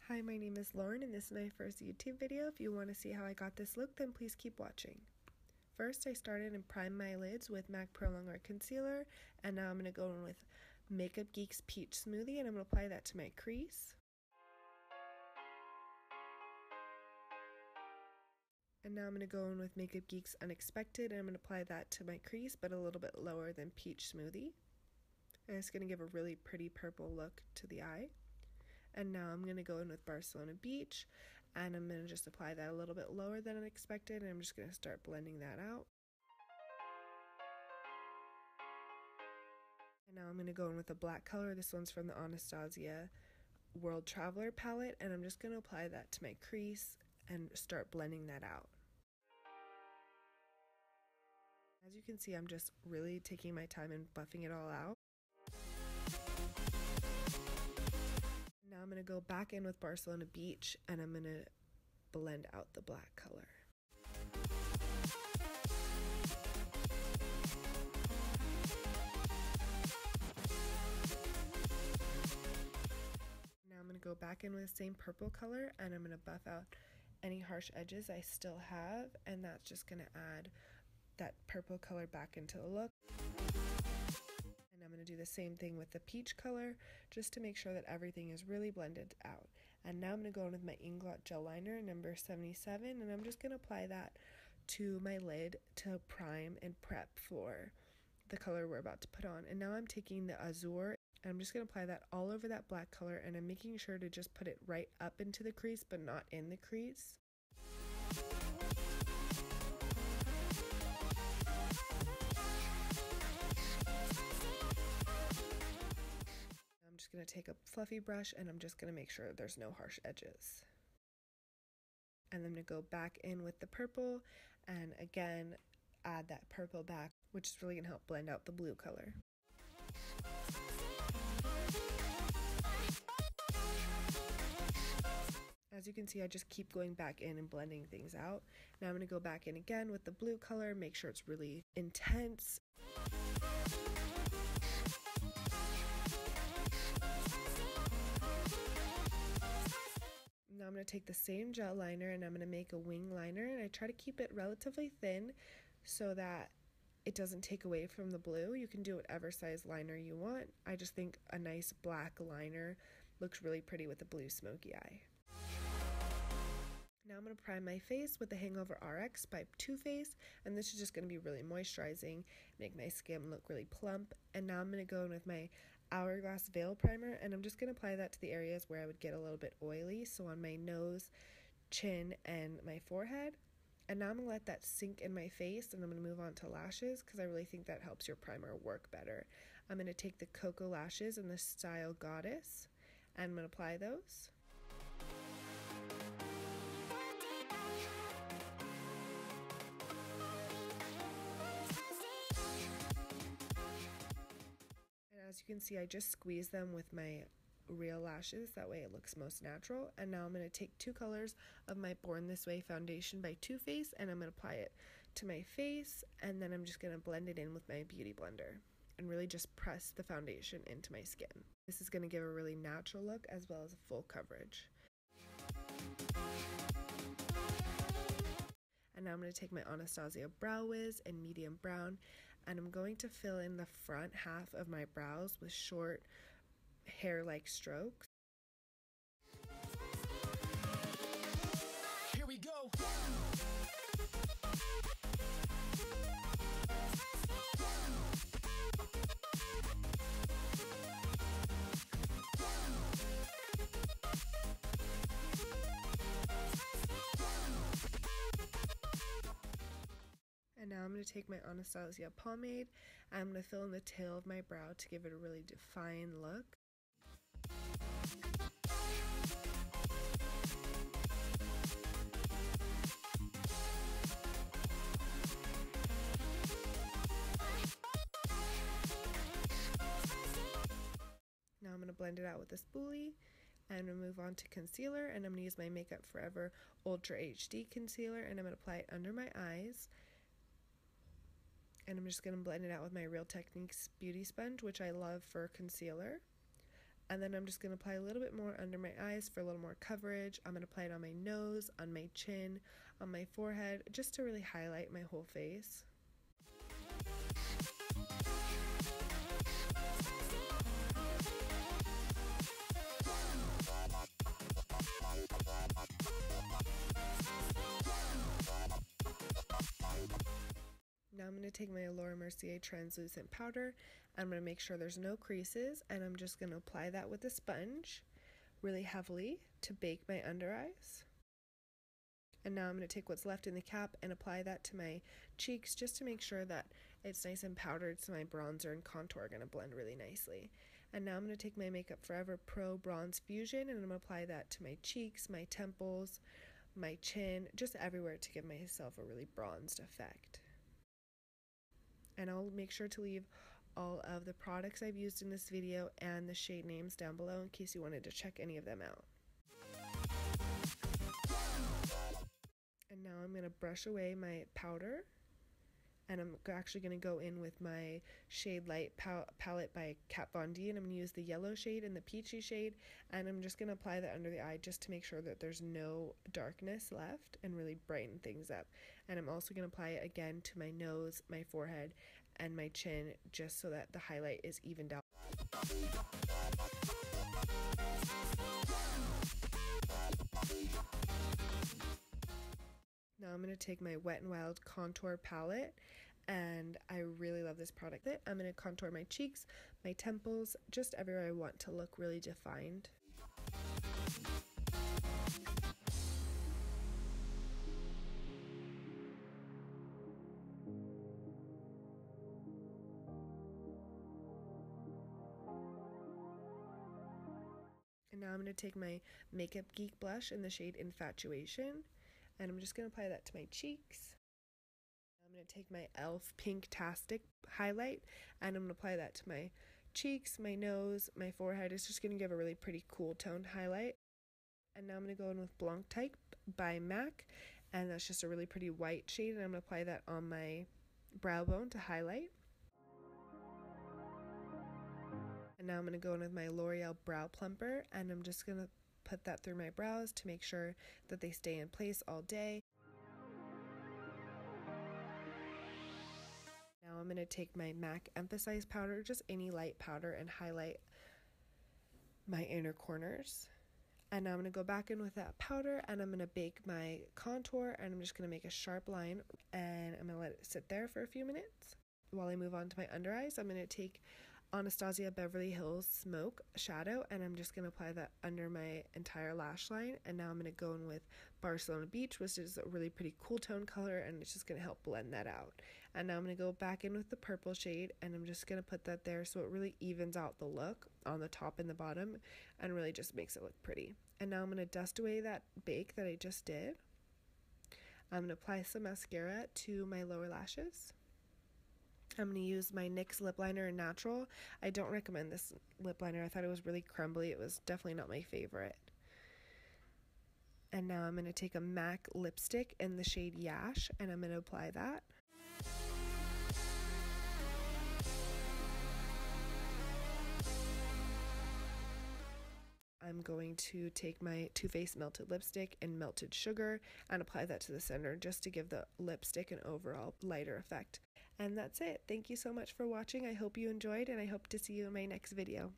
Hi, my name is Lauren and this is my first YouTube video. If you want to see how I got this look, then please keep watching. First, I started and primed my lids with MAC Pro Longwear Concealer, and now I'm going to go in with Makeup Geek's Peach Smoothie, and I'm going to apply that to my crease. And now I'm going to go in with Makeup Geek's Unexpected, and I'm going to apply that to my crease, but a little bit lower than Peach Smoothie. And it's going to give a really pretty purple look to the eye. And now I'm going to go in with Barcelona Beige, and I'm going to just apply that a little bit lower than Unexpected, and I'm just going to start blending that out. And now I'm going to go in with a black color. This one's from the Anastasia World Traveler palette, and I'm just going to apply that to my crease and start blending that out. As you can see, I'm just really taking my time and buffing it all out. Now I'm going to go back in with Barcelona Beige, and I'm going to blend out the black color. Now I'm going to go back in with the same purple color, and I'm going to buff out any harsh edges I still have, and that's just going to add that purple color back into the look. And I'm going to do the same thing with the peach color, just to make sure that everything is really blended out. And now I'm going to go in with my Inglot Gel Liner, number 77, and I'm just going to apply that to my lid to prime and prep for the color we're about to put on. And now I'm taking the Azure, and I'm just going to apply that all over that black color, and I'm making sure to just put it right up into the crease, but not in the crease. I'm just going to take a fluffy brush, and I'm just going to make sure there's no harsh edges. And I'm going to go back in with the purple, and again add that purple back, which is really going to help blend out the blue color. As you can see, I just keep going back in and blending things out. Now I'm going to go back in again with the blue color, make sure it's really intense. Now I'm going to take the same gel liner, and I'm going to make a wing liner, and I try to keep it relatively thin so that it doesn't take away from the blue. You can do whatever size liner you want. I just think a nice black liner looks really pretty with a blue smoky eye. Now I'm going to prime my face with the Hangover RX Primer Too Faced, and this is just going to be really moisturizing, make my skin look really plump. And now I'm going to go in with my Hourglass Veil Primer, and I'm just going to apply that to the areas where I would get a little bit oily, so on my nose, chin, and my forehead. And now I'm going to let that sink in my face, and I'm going to move on to lashes because I really think that helps your primer work better. I'm going to take the Koko lashes in the style Goddess, and I'm going to apply those. As you can see, I just squeeze them with my real lashes, that way it looks most natural. And now I'm going to take two colors of my Born This Way foundation by Too Faced, and I'm going to apply it to my face, and then I'm just going to blend it in with my beauty blender and really just press the foundation into my skin. This is going to give a really natural look as well as a full coverage. And now I'm going to take my Anastasia Brow Wiz in medium brown, and I'm going to fill in the front half of my brows with short hair-like strokes. Here we go. And now I'm going to take my Anastasia Pomade, and I'm going to fill in the tail of my brow to give it a really defined look. Now I'm going to blend it out with a spoolie, and I'm going to move on to concealer, and I'm going to use my Makeup Forever Ultra HD concealer, and I'm going to apply it under my eyes. And I'm just going to blend it out with my Real Techniques Beauty Sponge, which I love for concealer. And then I'm just going to apply a little bit more under my eyes for a little more coverage. I'm going to apply it on my nose, on my chin, on my forehead, just to really highlight my whole face. Now I'm going to take my Allure Mercier translucent powder. I'm going to make sure there's no creases, and I'm just going to apply that with a sponge really heavily to bake my under eyes. And now I'm going to take what's left in the cap and apply that to my cheeks just to make sure that it's nice and powdered, so my bronzer and contour are going to blend really nicely. And now I'm going to take my Makeup Forever Pro Bronze Fusion, and I'm going to apply that to my cheeks, my temples, my chin, just everywhere to give myself a really bronzed effect. And I'll make sure to leave all of the products I've used in this video and the shade names down below in case you wanted to check any of them out. And now I'm going to brush away my powder, and I'm actually going to go in with my Shade Light palette by Kat Von D, and I'm going to use the yellow shade and the peachy shade, and I'm just going to apply that under the eye just to make sure that there's no darkness left and really brighten things up. And I'm also going to apply it again to my nose, my forehead, and my chin, just so that the highlight is evened out. Now I'm going to take my Wet n Wild contour palette, and I really love this product. I'm going to contour my cheeks, my temples, just everywhere I want to look really defined. And now I'm going to take my Makeup Geek blush in the shade Infatuation, and I'm just going to apply that to my cheeks. I'm going to take my e.l.f. Pinktastic highlight, and I'm going to apply that to my cheeks, my nose, my forehead. It's just going to give a really pretty cool toned highlight. And now I'm going to go in with Blanc Type by MAC, and that's just a really pretty white shade, and I'm going to apply that on my brow bone to highlight. And now I'm going to go in with my Loreal Brow Plumper, and I'm just going to put that through my brows to make sure that they stay in place all day. Now I'm going to take my MAC Emphasize powder, just any light powder, and highlight my inner corners. And now I'm going to go back in with that powder, and I'm going to bake my contour, and I'm just going to make a sharp line, and I'm going to let it sit there for a few minutes. While I move on to my under eyes, I'm going to take Anastasia Beverly Hills Smoke shadow, and I'm just going to apply that under my entire lash line. And now I'm going to go in with Barcelona Beach, which is a really pretty cool tone color, and it's just going to help blend that out. And now I'm going to go back in with the purple shade, and I'm just going to put that there so it really evens out the look on the top and the bottom and really just makes it look pretty. And now I'm going to dust away that bake that I just did. I'm going to apply some mascara to my lower lashes. I'm going to use my NYX Lip Liner in Natural. I don't recommend this lip liner. I thought it was really crumbly. It was definitely not my favorite. And now I'm going to take a MAC lipstick in the shade Yash, and I'm going to apply that. I'm going to take my Too Faced Melted Lipstick in Melted Sugar and apply that to the center just to give the lipstick an overall lighter effect. And that's it. Thank you so much for watching. I hope you enjoyed, and I hope to see you in my next video.